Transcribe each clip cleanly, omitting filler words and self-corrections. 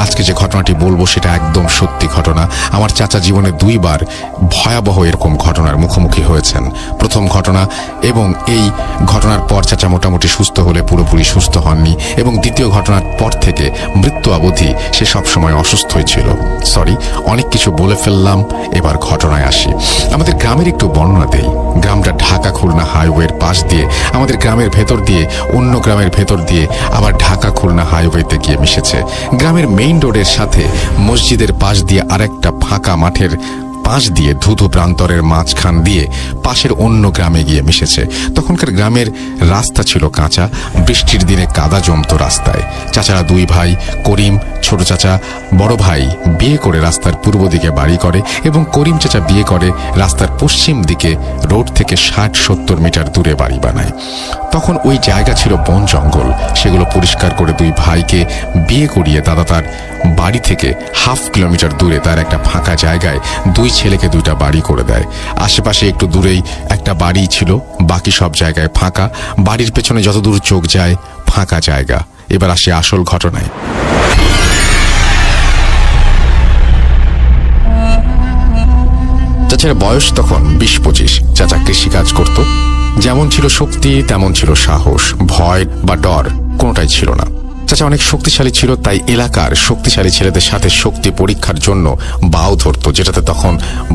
আজকে যে ঘটনাটি বলবো সেটা একদম সত্যি ঘটনা। আমার চাচা জীবনে 2 বার ভয়াবহ এরকম ঘটনার মুখোমুখি হয়েছেন। প্রথম ঘটনা, এবং এই ঘটনার পর চাচা মোটামুটি সুস্থ হলে পুরোপুরি সুস্থ হননি, এবং দ্বিতীয় ঘটনার পর থেকে মৃত্যু অবধি সে সবসময় অসুস্থই ছিল। সরি, অনেক কিছু বলে ফেললাম, এবার ঘটনায় আসি। আমাদের গ্রামের একটু বর্ণনা দেই। গ্রামটা ঢাকা খুলনা হাইওয়ের পাশ দিয়ে, আমাদের গ্রামের ভেতর দিয়ে, অন্য গ্রামের ভেতর দিয়ে, আবার ঢাকা খুলনা হাইওয়েতে গিয়ে মিশেছে। গ্রামের মেইন রোডের সাথে মসজিদের পাশ দিয়ে আরেকটা ফাঁকা মাঠের পাশ দিয়ে ধুধু প্রান্তরের মাঝখান দিয়ে পাশের অন্য গ্রামে গিয়ে মিশেছে। তখনকার গ্রামের রাস্তা ছিল কাঁচা, বৃষ্টির দিনে কাদা জমতো রাস্তায়। চাচারা 2 ভাই, করিম ছোট চাচা, বড় ভাই বিয়ে করে রাস্তার পূর্ব দিকে বাড়ি করে, এবং করিম চাচা বিয়ে করে রাস্তার পশ্চিম দিকে রোড থেকে 60-70 মিটার দূরে বাড়ি বানায়। তখন ওই জায়গা ছিল বন জঙ্গল। সেগুলো পরিষ্কার করে 2 ভাইকে বিয়ে করিয়ে দাদা তার বাড়ি থেকে 1/2 কিলোমিটার দূরে তার একটা ফাঁকা জায়গায় 2 ছেলেকে 2টা বাড়ি করে দেয়। আশেপাশে একটু দূরেই একটা বাড়ি ছিল, বাকি সব জায়গায় ফাঁকা। বাড়ির পেছনে যতদূর চোখ যায় ফাঁকা জায়গা। এবার আসি আসল ঘটনায়। চাচার বয়স তখন 20-25। চাচা কৃষিকাজ করত। যেমন ছিল শক্তি তেমন ছিল সাহস। ভয় বা ডর কোনোটাই ছিল না। চাচা অনেক শক্তিশালী ছিল, তাই এলাকার শক্তিশালী ছেলেদের সাথে শক্তি পরীক্ষার জন্য বাও ধরত, যেটাতে তখন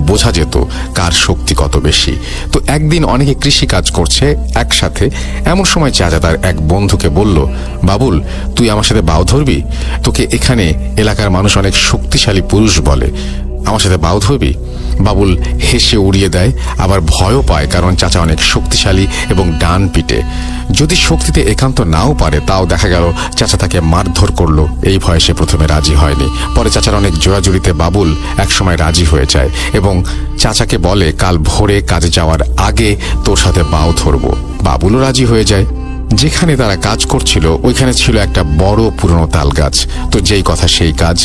বোঝা যেত কার শক্তি কত বেশি। তো একদিন অনেকে কৃষি কাজ করছে একসাথে, এমন সময় চাচা তার এক বন্ধুকে বলল, বাবুল তুই আমার সাথে বাও ধরবি? তোকে এখানে এলাকার মানুষ অনেক শক্তিশালী পুরুষ বলে, আমার সাথে বাও ধরবি? বাবুল হেসে উড়িয়ে দেয়, আবার ভয়ও পায়, কারণ চাচা অনেক শক্তিশালী এবং ডান পিটে। যদি শক্তিতে একান্ত নাও পারে, তাও দেখা গেল চাচা তাকে মারধর করলো, এই ভয়ে সে প্রথমে রাজি হয়নি। পরে চাচার অনেক জোরাজুরিতে বাবুল একসময় রাজি হয়ে যায় এবং চাচাকে বলে, কাল ভোরে কাজে যাওয়ার আগে তোর সাথে বাও ধরবো। বাবুলও রাজি হয়ে যায়। যেখানে তারা কাজ করছিল ওইখানে ছিল একটা বড় পুরনো তাল গাছ। তো যেই কথা সেই কাজ।